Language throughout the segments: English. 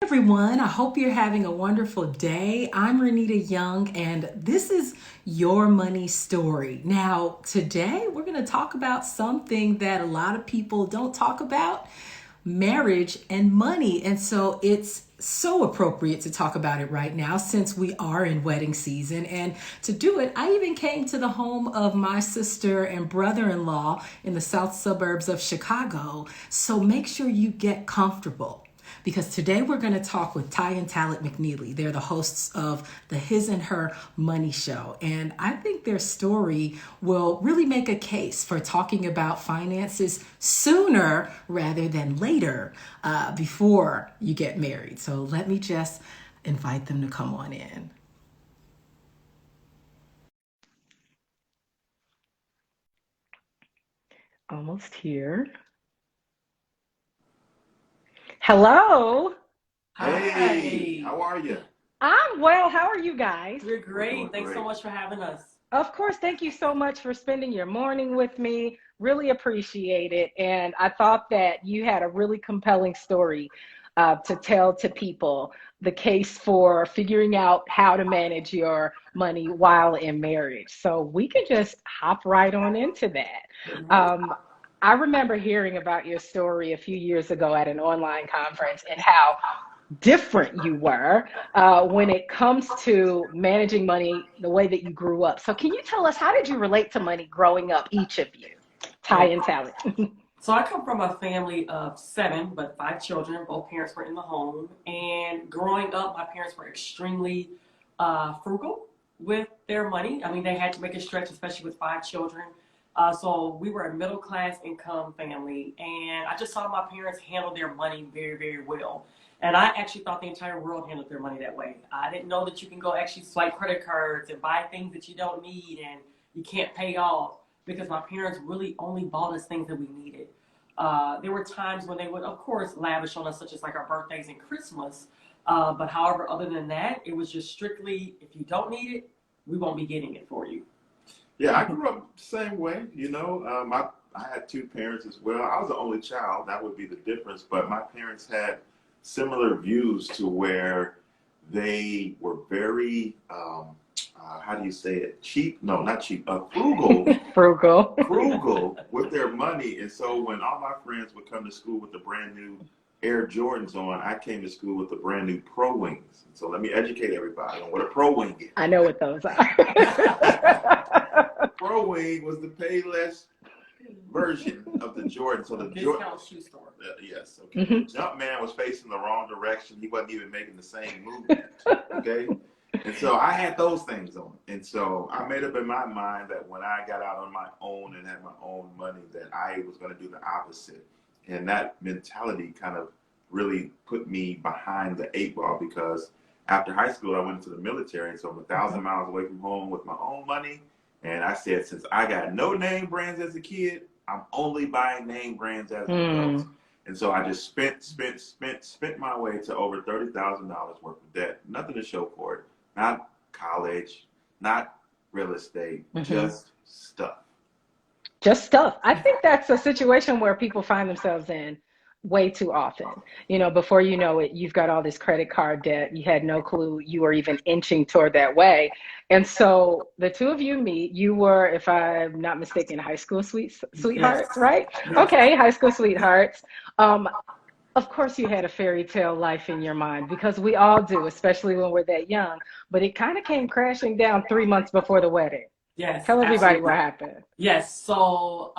Everyone, I hope you're having a wonderful day. I'm Renita Young, and this is your money story. Now, today we're going to talk about something that a lot of people don't talk about: marriage and money. And so it's so appropriate to talk about it right now since we are in wedding season. And to do it, I even came to the home of my sister and brother in law in the south suburbs of Chicago. So make sure you get comfortable, because today we're going to talk with Tai and Talaat McNeely. They're the hosts of the His and Her Money Show. And I think their story will really make a case for talking about finances sooner rather than later, before you get married. So let me just invite them to come on in. Almost here. Hello. Hey, Hi. how are you? I'm well. How are you guys? We're We're doing great. Thanks so great. much for having us. Of course, thank you so much for spending your morning with me. Really appreciate it. And I thought that you had a really compelling story to tell to people, the case for figuring out how to manage your money while in marriage. So we can just hop right on into that. Mhm. Um, I remember hearing about your story a few years ago at an online conference, and how different you were when it comes to managing money the way that you grew up. So, can you tell us, how did you relate to money growing up, each of you? Ty Oh, and Talent. so I come from a family of seven, but five children. Both parents were in the home. And growing up, my parents were extremely frugal with their money. I mean, they had to make a stretch, especially with five children. So we were a middle class income family. And I just saw my parents handle their money very, very well. And I actually thought the entire world handled their money that way. I didn't know that you can go actually swipe credit cards and buy things that you don't need and you can't pay off, because my parents really only bought us things that we needed. There were times when they would, of course, lavish on us, such as like our birthdays and Christmas. But however, other than that, it was just strictly, if you don't need it, we won't be getting it for you. Yeah, I grew up the same way. I had two parents as well. I was the only child. That would be the difference. But my parents had similar views to where they were very, how do you say it? Cheap? No, not cheap. Frugal. Frugal. Frugal with their money. And so when all my friends would come to school with the brand new Air Jordans on, I came to school with the brand new Pro Wings. So let me educate everybody on what a Pro Wing is. I know what those are. Pro Wing was the Payless version of the Jordan. So the Jordan, Discount shoe store. yes, okay. Mhm. The Jumpman was facing the wrong direction. He wasn't even making the same movement. Okay. And so I had those things on. And so I made up in my mind that when I got out on my own and had my own money, that I was going to do the opposite. And that mentality kind of really put me behind the eight ball, because after high school, I went into the military. And so I'm 1,000 miles away from home with my own money. And I said, since I got no name brands as a kid, I'm only buying name brands as an adult. Mm. And so I just spent my way to over $30,000 worth of debt. Nothing to show for it. Not college, not real estate, Mhm. just stuff. Just stuff. I think that's a situation where people find themselves in way too often. Before you know it, you've got all this credit card debt. You had no clue you were even inching toward that way. And so the two of you meet. You were, if I'm not mistaken, high school sweethearts, Yes. right? Yes. Okay, high school sweethearts. Um, of course, you had a fairy tale life in your mind, because we all do, especially when we're that young. But it kind of came crashing down 3 months before the wedding. Yes, Tell everybody what absolutely. happened. Yes. So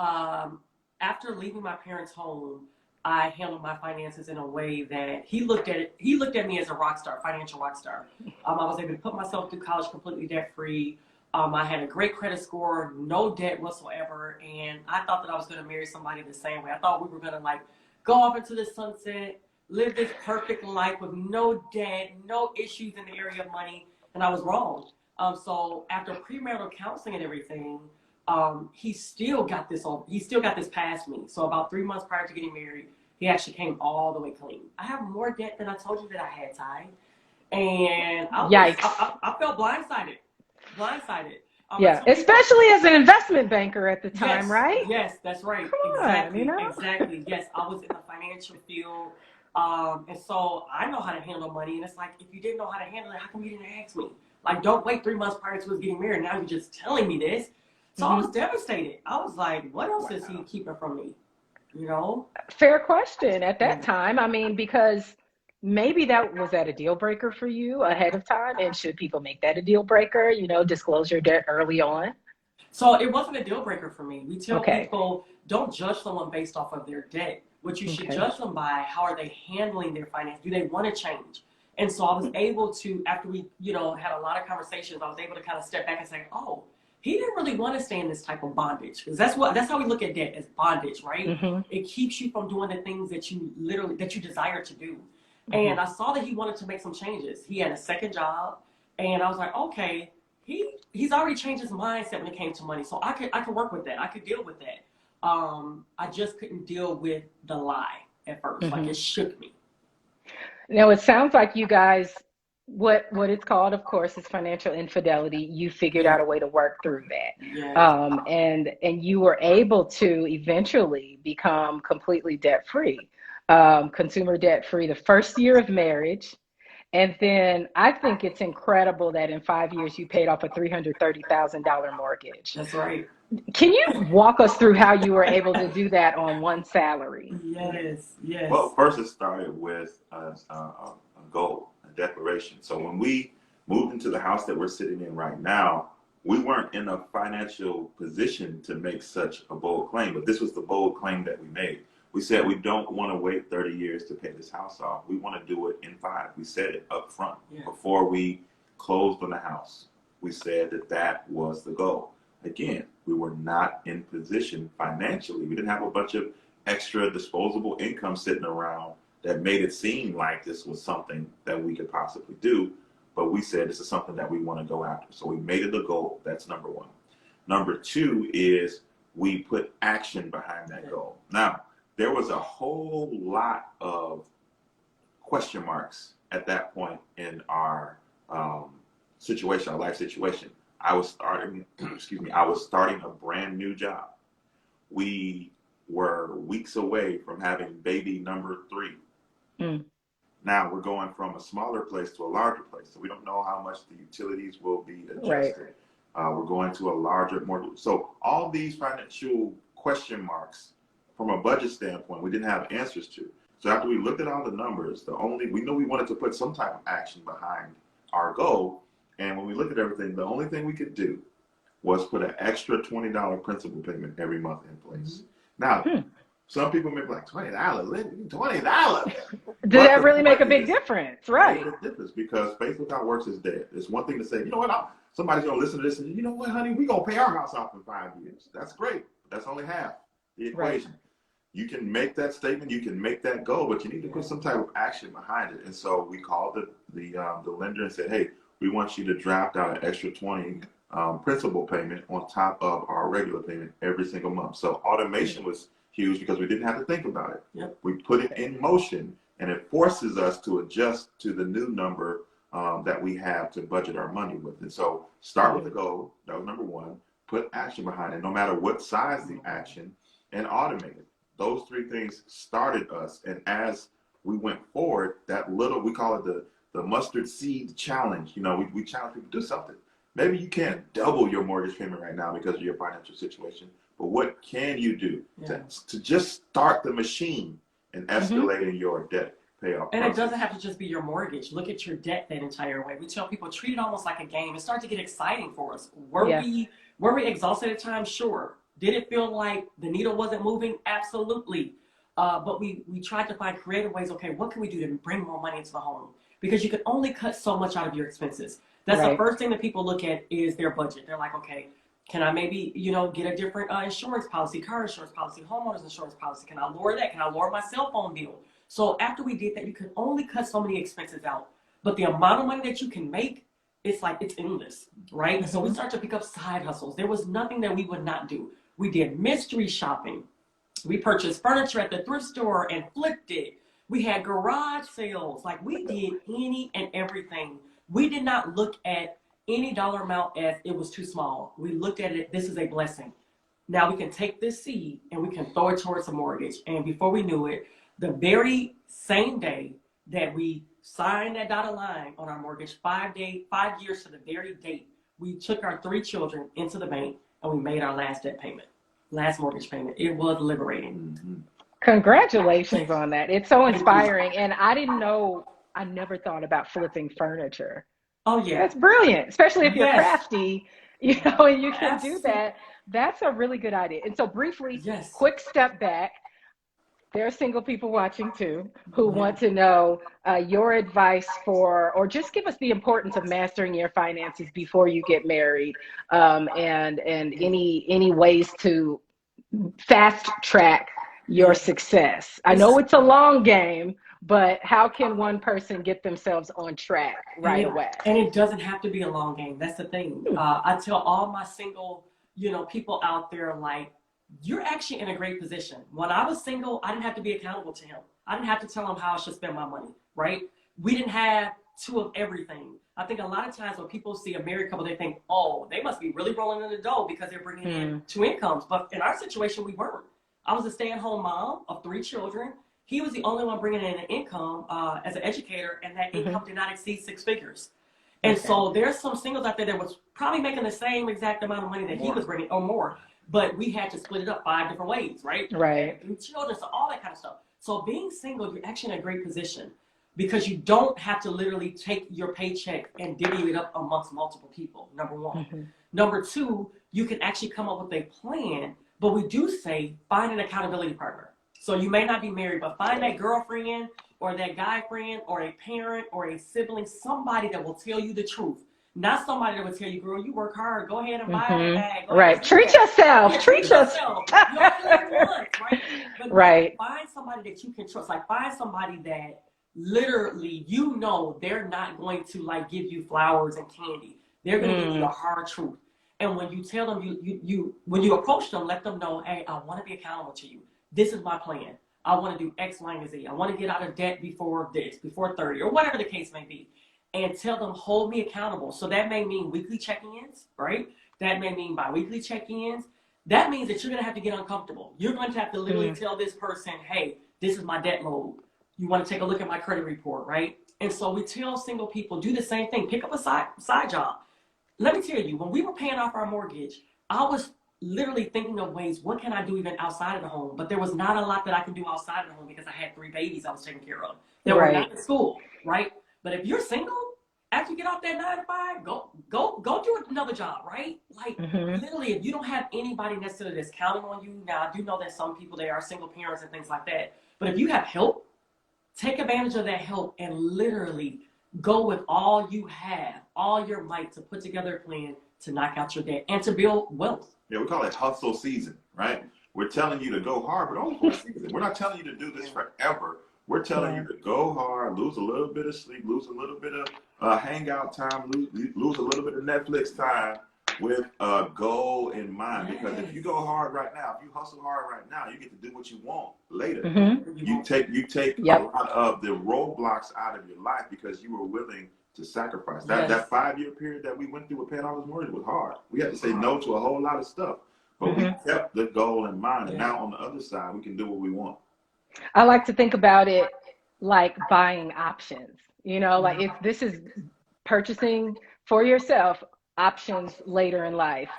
after leaving my parents' home, I handled my finances in a way that he looked at it. He looked at me as a rock star, financial rock star. I was able to put myself through college completely debt free. I had a great credit score, no debt whatsoever, and I thought that I was going to marry somebody the same way. I thought we were going to like go off into the sunset, live this perfect life with no debt, no issues in the area of money, and I was wrong. So after premarital counseling and everything, he still got this past me. So about 3 months prior to getting married, he actually came all the way clean. I have more debt than I told you that I had, Ty. And Yikes. I felt blindsided. Blindsided. And Yeah, some people, especially as an investment banker at the time, yes, right? yes, that's right. Come on, Exactly, exactly. Yes, I was in the financial field. And so I know how to handle money. And it's like, if you didn't know how to handle it, how come you didn't ask me? Like, don't wait 3 months prior to us getting married. Now you're just telling me this. So I was devastated. I was like, what else is he keeping from me? You know? Fair question at that time. I mean, because maybe that was that a deal breaker for you ahead of time. And should people make that a deal breaker? Disclose your debt early on. So it wasn't a deal breaker for me. We tell Okay. people, don't judge someone based off of their debt. What you should Okay. judge them by, how are they handling their finance? Do they want to change? And so I was able to, after we, had a lot of conversations, I was able to kind of step back and say, oh, he didn't really want to stay in this type of bondage. Because that's how we look at debt, as bondage, right? It keeps you from doing the things that you desire to do. And I saw that he wanted to make some changes. He had a second job, and I was like, okay, he's already changed his mindset when it came to money. So I could work with that. I could deal with that. I just couldn't deal with the lie at first. Like, it shook me. Now it sounds like you guys, what it's called, of course, is financial infidelity. You figured out a way to work through that, Yes. and you were able to eventually become completely debt free, consumer debt free, the first year of marriage. And then I think it's incredible that in 5 years you paid off a $330,000 mortgage. That's right. Can you walk us through how you were able to do that on one salary? Yes. Well, first it started with a goal, a declaration. So when we moved into the house that we're sitting in right now, we weren't in a financial position to make such a bold claim, but this was the bold claim that we made. We said we don't want to wait 30 years to pay this house off. We want to do it in 5. We said it up front before we closed on the house. We said that was the goal. Again, we were not in position financially. We didn't have a bunch of extra disposable income sitting around that made it seem like this was something that we could possibly do. But we said this is something that we want to go after. So we made it a goal. That's number 1. Number 2 is we put action behind that goal. Now, there was a whole lot of question marks at that point in our situation, our life situation. I was starting a brand new job. We were weeks away from having baby number 3. Now we're going from a smaller place to a larger place. So we don't know how much the utilities will be adjusted. We're going to a larger, more. So all these financial question marks from a budget standpoint, we didn't have answers to. So after we looked at all the numbers, we knew we wanted to put some type of action behind our goal. And when we looked at everything, the only thing we could do was put an extra $20 principal payment every month in place. Now, some people may be like, $20? $20? Did that really make a big difference? Right. Make a difference, because faith without works is dead. It's one thing to say, you know what, somebody's going to listen to this and, you know what, honey, we're going to pay our house off in 5 years. That's great. But that's only half the equation. Right. You can make that statement, you can make that goal, but you need to put some type of action behind it. And so we called the lender and said, hey, we want you to draft out an extra 20 principal payment on top of our regular payment every single month. So automation was huge because we didn't have to think about it. Yep. We put it in motion, and it forces us to adjust to the new number that we have to budget our money with. And so start with the goal. That was number 1. Put action behind it, no matter what size the action, and automate it. Those 3 things started us. And as we went forward, that little, we call it the mustard seed challenge. We challenge people to do something. Maybe you can't double your mortgage payment right now because of your financial situation, but what can you do to just start the machine and escalating your debt payoff And process? it doesn't have to just be your mortgage. Look at your debt that entire way. We tell people, treat it almost like a game. It starts to get exciting for us. Were we exhausted at times? Sure. Did it feel like the needle wasn't moving? Absolutely. But we tried to find creative ways. Okay, what can we do to bring more money into the home? Because you can only cut so much out of your expenses. That's the first thing that people look at is their budget. They're like, okay, can I maybe, get a different insurance policy, car insurance policy, homeowners insurance policy? Can I lower that? Can I lower my cell phone bill? So after we did that, you can only cut so many expenses out. But the amount of money that you can make, it's endless, right? And so we started to pick up side hustles. There was nothing that we would not do. We did mystery shopping. We purchased furniture at the thrift store and flipped it. We had garage sales. Like, we did any and everything. We did not look at any dollar amount as it was too small. We looked at it, this is a blessing. Now we can take this seed and we can throw it towards a mortgage. And before we knew it, The very same day that we signed that dotted line on our mortgage, 5 years to the very date, we took our 3 children into the bank and we made our last mortgage payment. It was liberating. Mm-hmm. Congratulations on that. It's so inspiring. And I didn't know, I never thought about flipping furniture. Oh yeah. That's brilliant, especially if you're Yes. crafty, you know, and you can do Absolutely. that. That's a really good idea. And so briefly, Yes. quick step back. There are single people watching too who Yeah. want to know your advice for, or just give us the importance of mastering your finances before you get married, and any ways to fast track your success. I know it's a long game, but how can one person get themselves on track right away? And it doesn't have to be a long game. That's the thing. I tell all my single, people out there, like, you're actually in a great position. When I was single, I didn't have to be accountable to him. I didn't have to tell him how I should spend my money, right? We didn't have 2 of everything. I think a lot of times when people see a married couple, they think, oh, they must be really rolling in the dough because they're bringing in 2 incomes. But in our situation, we weren't. I was a stay-at-home mom of 3 children. He was the only one bringing in an income as an educator, and that income did not exceed 6 figures. And so there's some singles out there that was probably making the same exact amount of money that he was bringing or more. But we had to split it up 5 different ways, right? Right. 3 children, so all that kind of stuff. So being single, you're actually in a great position because you don't have to literally take your paycheck and divvy it up amongst multiple people, number one. Number 2, you can actually come up with a plan, but we do say find an accountability partner. So you may not be married, but find that girlfriend or that guy friend or a parent or a sibling, somebody that will tell you the truth. Not somebody that would tell you, girl, you work hard. Go ahead and buy a bag. Right. Treat yourself. Yeah, Treat yourself. You only live once, right? But right. Find somebody that you can trust. Like, find somebody that literally, they're not going to like give you flowers and candy. They're going to give you the hard truth. And when you tell them, when you approach them, let them know, hey, I want to be accountable to you. This is my plan. I want to do X, Y, and Z. I want to get out of debt before 30, or whatever the case may be. And tell them, hold me accountable. So that may mean weekly check-ins, right? That may mean bi-weekly check-ins. That means that you're going to have to get uncomfortable. You're going to have to literally tell this person, hey, this is my debt load. You want to take a look at my credit report, right? And so we tell single people, do the same thing. Pick up a side job. Let me tell you, when we were paying off our mortgage, I was literally thinking of ways, what can I do even outside of the home? But there was not a lot that I could do outside of the home because I had 3 babies I was taking care of. They were not in school, right? But if you're single, after you get off that 9 to 5, go do another job, right? Like, literally, if you don't have anybody necessarily that's counting on you, now I do know that some people, they are single parents and things like that. But if you have help, take advantage of that help and literally go with all you have, all your might to put together a plan to knock out your debt and to build wealth. Yeah, we call it hustle season, right? We're telling you to go hard, but only for a season. We're not telling you to do this forever. We're telling you to go hard, lose a little bit of sleep, lose a little bit of hangout time, lose a little bit of Netflix time with a goal in mind. Because if you go hard right now, if you hustle hard right now, you get to do what you want later. You take a lot of the roadblocks out of your life because you were willing to sacrifice. That 5-year period that we went through with paying off his mortgage was hard. We had to say no to a whole lot of stuff, but we kept the goal in mind. And now on the other side, we can do what we want. I like to think about it like buying options, like if this is purchasing for yourself, options later in life,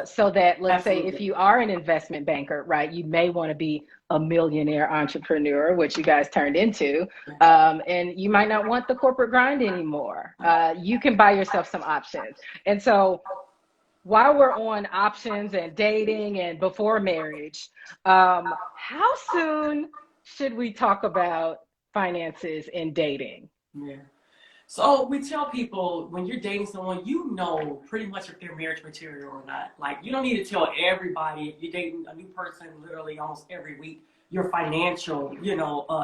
so that let's say if you are an investment banker, right, you may want to be a millionaire entrepreneur, which you guys turned into, and you might not want the corporate grind anymore. You can buy yourself some options. And so while we're on options and dating and before marriage, how soon should we talk about finances in dating? Yeah. So we tell people when you're dating someone, pretty much if they're marriage material or not. Like, you don't need to tell everybody if you're dating a new person literally almost every week your financial,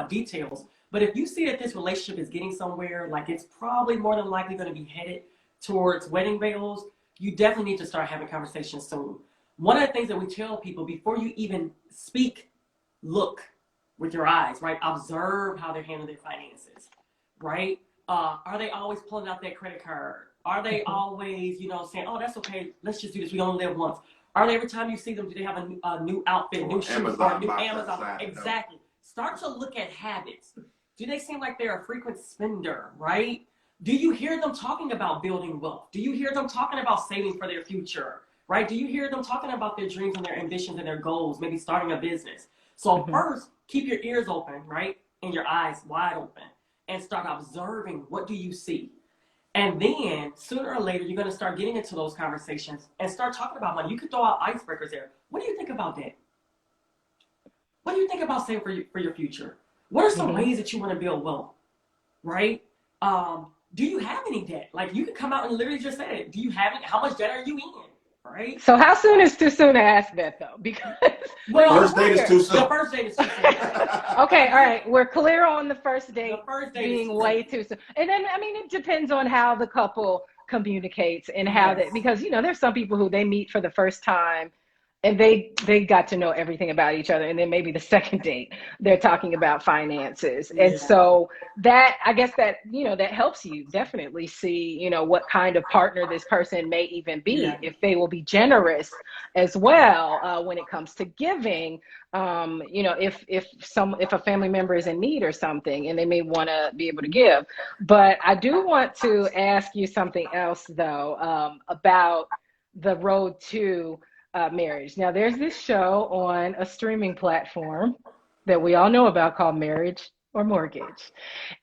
details. But if you see that this relationship is getting somewhere, like it's probably more than likely going to be headed towards wedding bells, you definitely need to start having conversations soon. One of the things that we tell people before you even speak, look with your eyes, right? Observe how they're handling their finances, right? Are they always pulling out that credit card? Are they always, saying, oh, that's okay, let's just do this, we only live once? Are they, every time you see them, do they have a new outfit, new shoes, or a new Amazon? Exactly. start to look at habits. Do they seem like they're a frequent spender, right? Do you hear them talking about building wealth? Do you hear them talking about saving for their future, right? Do you hear them talking about their dreams and their ambitions and their goals, maybe starting a business? So first, keep your ears open, right? And your eyes wide open and start observing, what do you see? And then sooner or later, you're going to start getting into those conversations and start talking about money. You could throw out icebreakers there. What do you think about that? What do you think about saving for your future? What are some ways that you want to build wealth, right? Do you have any debt? Like, you can come out and literally just say it. Do you have it? How much debt are you in, right? So how soon is too soon to ask that, though? Because First date is too soon. The first date is too soon. okay, all right, we're clear on the first date, The first date being is way too soon. And then, I mean, it depends on how the couple communicates and how that, because, you know, there's some people who they meet for the first time and they got to know everything about each other, and then maybe the second date they're talking about finances. And so that, I guess that, you know, that helps you definitely see, you know, what kind of partner this person may even be, if they will be generous as well when it comes to giving. You know, if a family member is in need or something, and they may want to be able to give. But I do want to ask you something else, though, about the road to marriage. Now, there's this show on a streaming platform that we all know about called Marriage or Mortgage.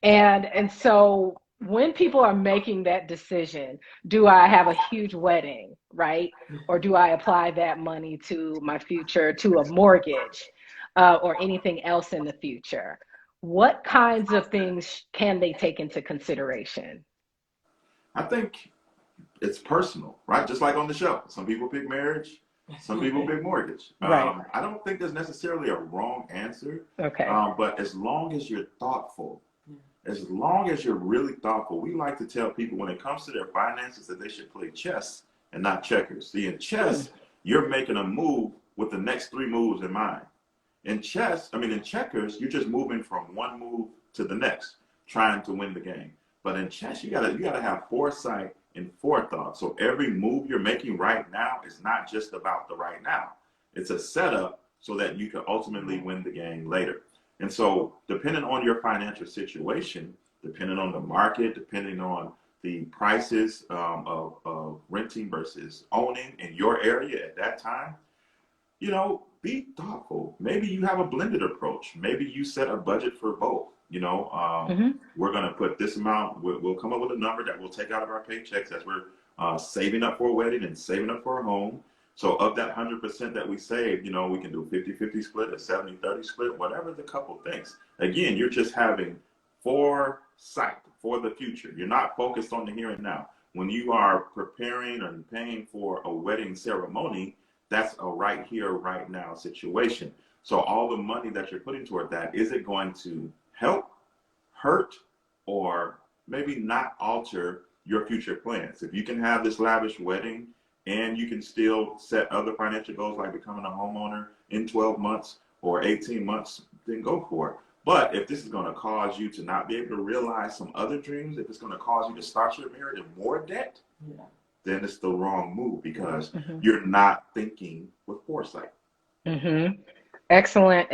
And so when people are making that decision, do I have a huge wedding, right? Or do I apply that money to my future, to a mortgage, or anything else in the future? What kinds of things can they take into consideration? I think it's personal, right? Just like on the show. Some people pick marriage, some people pick mortgage. Right. I don't think there's necessarily a wrong answer. Okay. But as long as you're thoughtful, as long as you're really thoughtful, we like to tell people when it comes to their finances that they should play chess and not checkers. See, in chess, you're making a move with the next 3 moves in mind. In checkers, you're just moving from one move to the next, trying to win the game. But in chess, you gotta have foresight and forethought. So every move you're making right now is not just about the right now. It's a setup so that you can ultimately win the game later. And so depending on your financial situation, depending on the market, depending on the prices of renting versus owning in your area at that time, you know, be thoughtful. Maybe you have a blended approach. Maybe you set a budget for both. You know, we're going to put this amount, we'll come up with a number that we'll take out of our paychecks as we're saving up for a wedding and saving up for a home. So of that 100% that we save, you know, we can do a 50-50 split, a 70-30 split, whatever the couple thinks. Again, you're just having foresight for the future. You're not focused on the here and now. When you are preparing and paying for a wedding ceremony, that's a right here, right now situation. So all the money that you're putting toward that, is it going to help, hurt, or maybe not alter your future plans? If you can have this lavish wedding and you can still set other financial goals like becoming a homeowner in 12 months or 18 months, then go for it. But if this is going to cause you to not be able to realize some other dreams, if it's going to cause you to start your marriage in more debt, then it's the wrong move, because you're not thinking with foresight. Excellent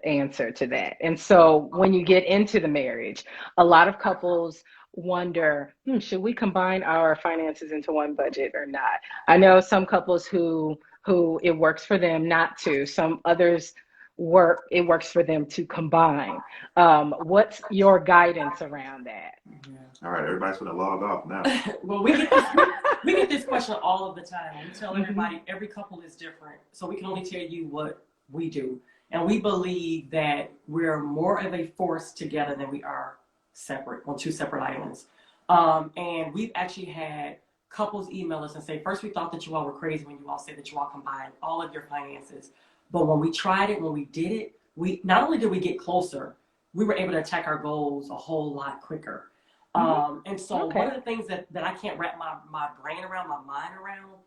answer to that. And so when you get into the marriage, a lot of couples wonder, should we combine our finances into one budget or not? I know some couples who it works for them not to. Some others it works for them to combine. What's your guidance around that? All right, everybody's going to log off now. Well, we get this question all of the time. We tell everybody every couple is different, so we can only tell you what we do. And we believe that we're more of a force together than we are separate, on 2 separate islands. And we've actually had couples email us and say, first we thought that you all were crazy when you all said that you all combined all of your finances. But when we tried it, when we did it, we not only did we get closer, we were able to attack our goals a whole lot quicker. And so one of the things that I can't wrap my brain around, my mind around,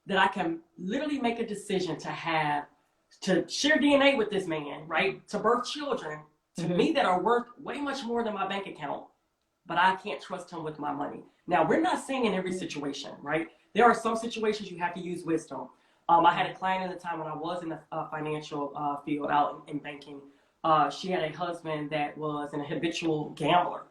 that I can literally make a decision to share DNA with this man, right? To birth children, to me, that are worth way much more than my bank account, but I can't trust him with my money. Now, we're not saying in every situation, right? There are some situations you have to use wisdom. I had a client at the time when I was in the financial field out in banking she had a husband that was an habitual gambler.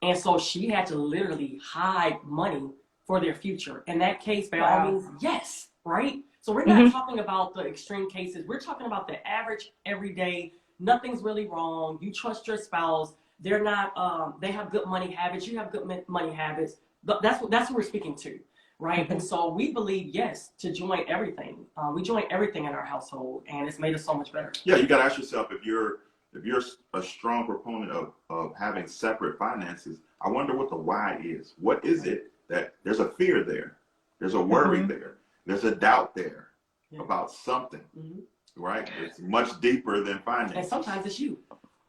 And so she had to literally hide money for their future. In that case, by all means, yes, right? So we're not talking about the extreme cases. We're talking about the average, everyday, nothing's really wrong. You trust your spouse. They're not, they have good money habits. You have good money habits. But that's what we're speaking to, right? And so we believe, yes, to join everything. We join everything in our household, and it's made us so much better. Yeah, you got to ask yourself, if you're a strong proponent of having separate finances, I wonder what the why is. What is it that there's a fear there? There's a worry there. There's a doubt there about something, right? It's much deeper than finances. And sometimes it's you.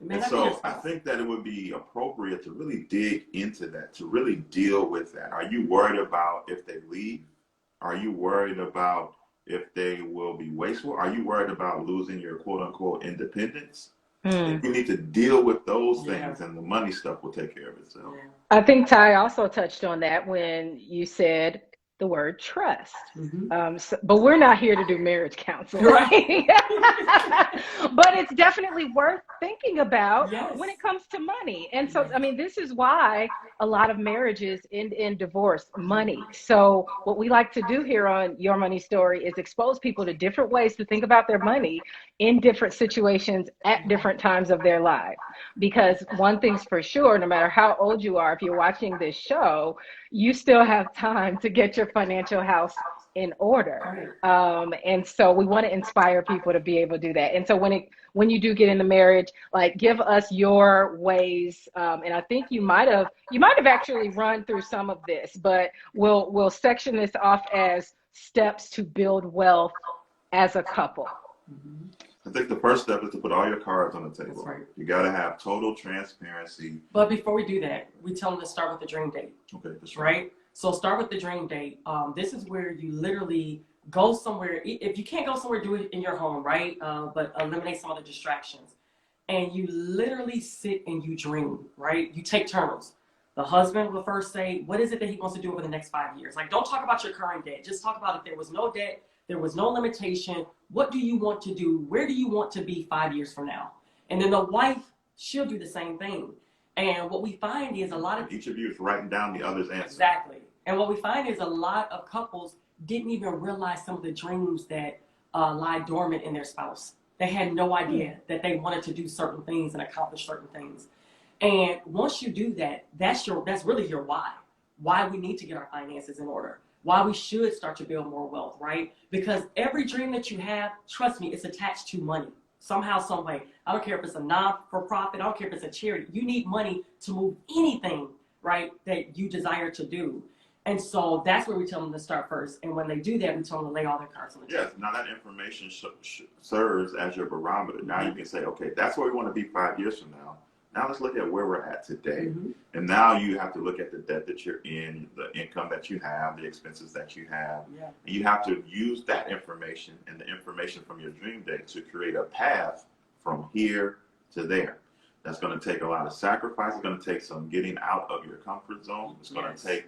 And so I think that it would be appropriate to really dig into that, to really deal with that. Are you worried about if they leave? Are you worried about if they will be wasteful? Are you worried about losing your quote unquote independence? If you need to deal with those things, and the money stuff will take care of itself. I think Tai also touched on that when you said the word trust. But we're not here to do marriage counseling. Right? But it's definitely worth thinking about when it comes to money. And so, I mean, this is why a lot of marriages end in divorce, money. So what we like to do here on Your Money Story is expose people to different ways to think about their money in different situations at different times of their life. Because one thing's for sure, no matter how old you are, if you're watching this show, you still have time to get your financial house in order. And so we want to inspire people to be able to do that. And so when you do get into marriage, like, give us your ways. And I think you might have actually run through some of this, but we'll section this off as steps to build wealth as a couple. I think the first step is to put all your cards on the table. That's right. You got to have total transparency. But before we do that, we tell them to start with the dream date. Okay, that's right. So start with the dream date. This is where you literally go somewhere. If you can't go somewhere, do it in your home, right? But eliminate some of the distractions. And you literally sit and you dream, right? You take turns. The husband will first say, what is it that he wants to do over the next 5 years? Like, don't talk about your current debt. Just talk about if there was no debt, there was no limitation. What do you want to do? Where do you want to be 5 years from now? And then the wife, she'll do the same thing. And what we find is a lot of... Each of you is writing down the other's answer. Exactly. And what we find is a lot of couples didn't even realize some of the dreams that lie dormant in their spouse. They had no idea that they wanted to do certain things and accomplish certain things. And once you do that, that's really your why we need to get our finances in order, why we should start to build more wealth, right? Because every dream that you have, trust me, it's attached to money. Somehow, some way. I don't care if it's a non-for-profit. I don't care if it's a charity. You need money to move anything, right, that you desire to do. And so that's where we tell them to start first. And when they do that, we tell them to lay all their cards on the table. Yes, now that information serves as your barometer. Now you can say, okay, that's where we want to be 5 years from now. Now let's look at where we're at today. And now you have to look at the debt that you're in, the income that you have, the expenses that you have. And you have to use that information and the information from your dream date to create a path from here to there. That's going to take a lot of sacrifice. It's going to take some getting out of your comfort zone. It's going to take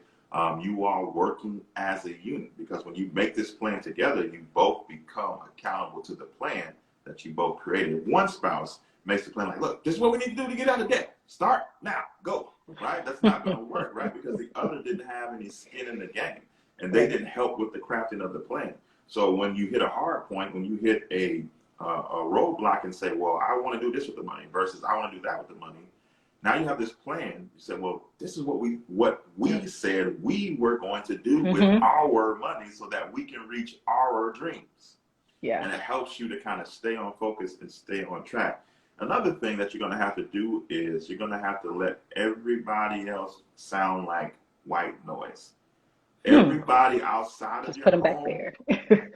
you all working as a unit, because when you make this plan together, you both become accountable to the plan that you both created. If one spouse makes the plan like, look, this is what we need to do to get out of debt. Start now, go, right? That's not going to work, right? Because the other didn't have any skin in the game, and they didn't help with the crafting of the plan. So when you hit a hard point, when you hit a roadblock and say, well, I want to do this with the money versus I want to do that with the money. Now you have this plan. You say, well, this is what we said we were going to do with our money so that we can reach our dreams. And it helps you to kind of stay on focus and stay on track. Another thing that you're going to have to do is you're going to have to let everybody else sound like white noise. Everybody outside of your home,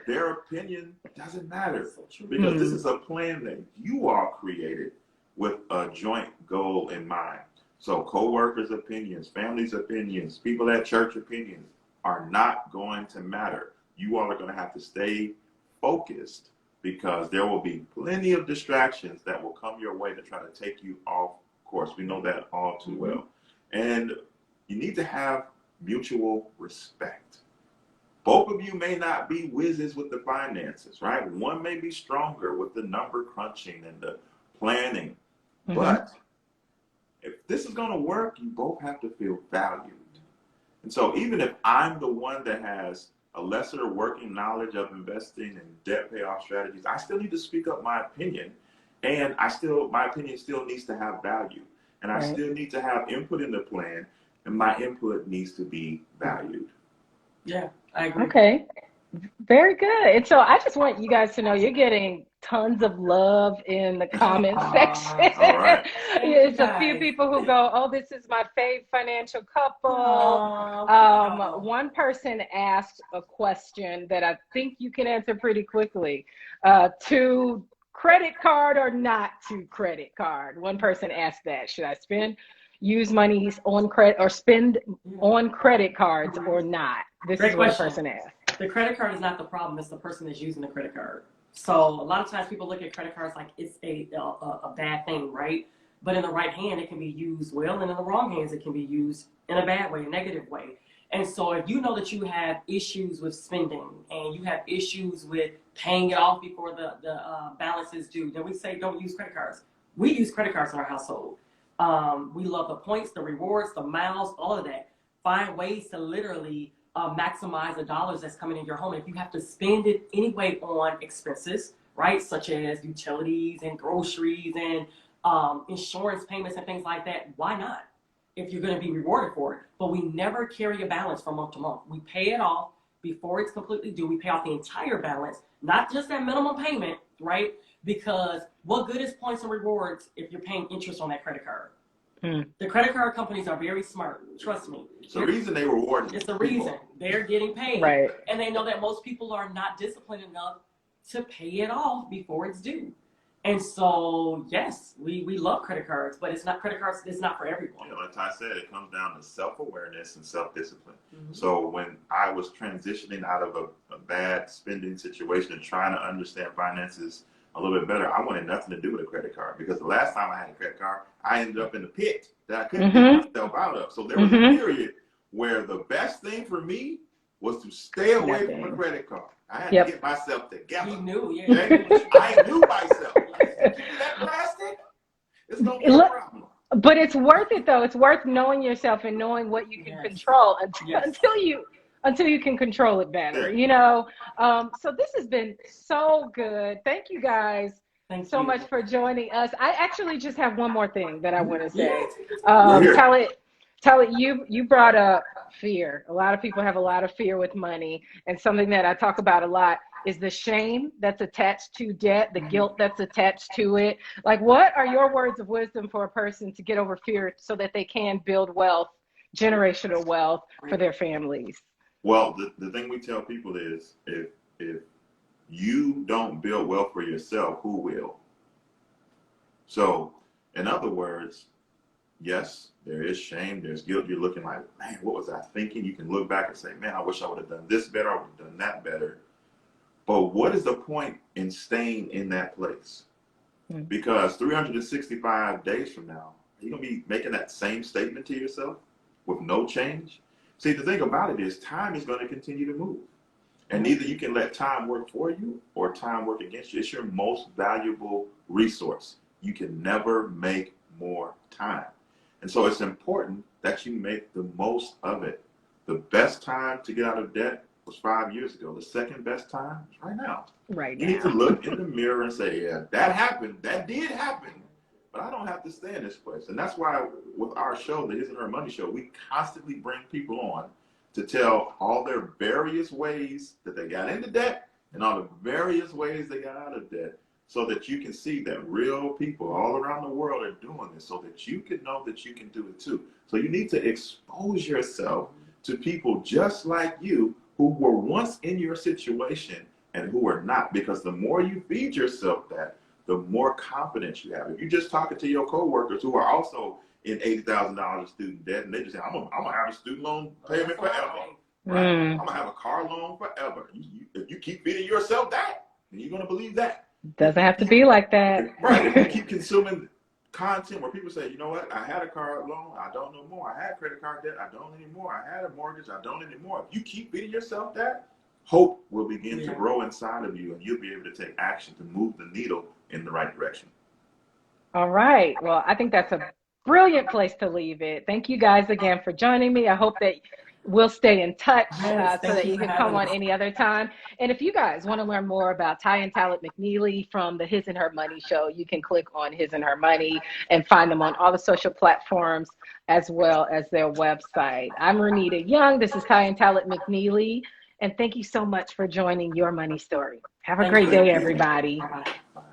their opinion doesn't matter, because this is a plan that you all created with a joint goal in mind. So co-workers' opinions, families' opinions, people at church opinions are not going to matter. You all are going to have to stay focused, because there will be plenty of distractions that will come your way to try to take you off course. We know that all too well. And you need to have mutual respect. Both of you may not be whizzes with the finances, right? One may be stronger with the number crunching and the planning. Mm-hmm. But if this is going to work, you both have to feel valued. And so even if I'm the one that has a lesser working knowledge of investing and debt payoff strategies, I still need to speak up my opinion. And my opinion still needs to have value. And I still need to have input in the plan. And my input needs to be valued. Yeah, I agree. Okay. Very good. And so I just want you guys to know you're getting tons of love in the comment section. All right. It's a few people who go, oh, this is my fave financial couple. One person asked a question that I think you can answer pretty quickly. To credit card or not to credit card? One person asked that. Should I use monies on credit or spend on credit cards or not? This Great is what a question. person asked. The credit card is not the problem. It's the person that's using the credit card. So a lot of times people look at credit cards like it's a bad thing, right? But in the right hand, it can be used well, and in the wrong hands, it can be used in a bad way, a negative way. And so if you know that you have issues with spending and you have issues with paying it off before the balance is due, then we say don't use credit cards. We use credit cards in our household. We love the points, the rewards, the miles, all of that. Find ways to literally maximize the dollars that's coming in your home. If you have to spend it anyway on expenses, right, such as utilities and groceries and insurance payments and things like that, why not? If you're going to be rewarded for it. But we never carry a balance from month to month. We pay it off before it's completely due. We pay off the entire balance, not just that minimum payment, right? Because what good is points and rewards if you're paying interest on that credit card? The credit card companies are very smart. Trust me. It's the reason they reward. It's the reason they're getting paid. Right. And they know that most people are not disciplined enough to pay it off before it's due. And so, yes, we love credit cards, but credit cards is not for everyone. Yeah, like I said, it comes down to self-awareness and self-discipline. Mm-hmm. So when I was transitioning out of a bad spending situation and trying to understand finances a little bit better, I wanted nothing to do with a credit card because the last time I had a credit card, I ended up in the pit that I couldn't get myself out of. So there was a period where the best thing for me was to stay away from a credit card. I had to get myself together. He knew, yeah. Okay? I knew myself. Like, that plastic, it's going to be a problem. But it's worth it, though. It's worth knowing yourself and knowing what you can control until you can control it better, you know? So this has been so good. Thank you guys so much for joining us. I actually just have one more thing that I want to say. Talaat, you brought up fear. A lot of people have a lot of fear with money, and something that I talk about a lot is the shame that's attached to debt, the guilt that's attached to it. Like, what are your words of wisdom for a person to get over fear so that they can build wealth, generational wealth for their families? Well, the thing we tell people is if you don't build wealth for yourself, who will? So, in other words, yes, there is shame, there's guilt. You're looking like, man, what was I thinking? You can look back and say, man, I wish I would have done this better. I would have done that better. But what is the point in staying in that place? Because 365 days from now, you're going to be making that same statement to yourself with no change. See, the thing about it is time is going to continue to move. And neither you can let time work for you or time work against you. It's your most valuable resource. You can never make more time. And so it's important that you make the most of it. The best time to get out of debt was 5 years ago. The second best time is right now. You need to look in the mirror and say, yeah, that happened. That did happen. But I don't have to stay in this place. And that's why with our show, the His and Her Money Show, we constantly bring people on to tell all their various ways that they got into debt and all the various ways they got out of debt, so that you can see that real people all around the world are doing this, so that you can know that you can do it too. So you need to expose yourself to people just like you who were once in your situation and who are not, because the more you feed yourself that, the more confidence you have. If you're just talking to your coworkers who are also in $80,000 of student debt, and they just say, I'm gonna have a student loan payment forever. Right? I'm gonna have a car loan forever. If you keep feeding yourself that, then you're gonna believe that. Doesn't have to be like that. Right. If you keep consuming content where people say, you know what, I had a car loan, I don't know more. I had credit card debt, I don't anymore. I had a mortgage, I don't anymore. If you keep feeding yourself that, hope will begin to grow inside of you, and you'll be able to take action to move the needle in the right direction. All right. Well, I think that's a brilliant place to leave it. Thank you guys again for joining me. I hope that we'll stay in touch Yes, so thank that you you for can come having on us. any other time. And if you guys want to learn more about Tai and Talaat McNeely from the His and Her Money show, you can click on His and Her Money and find them on all the social platforms as well as their website. I'm Renita Young. This is Tai and Talaat McNeely. And thank you so much for joining Your Money Story. Have a Thank great you. day, Bye everybody. bye.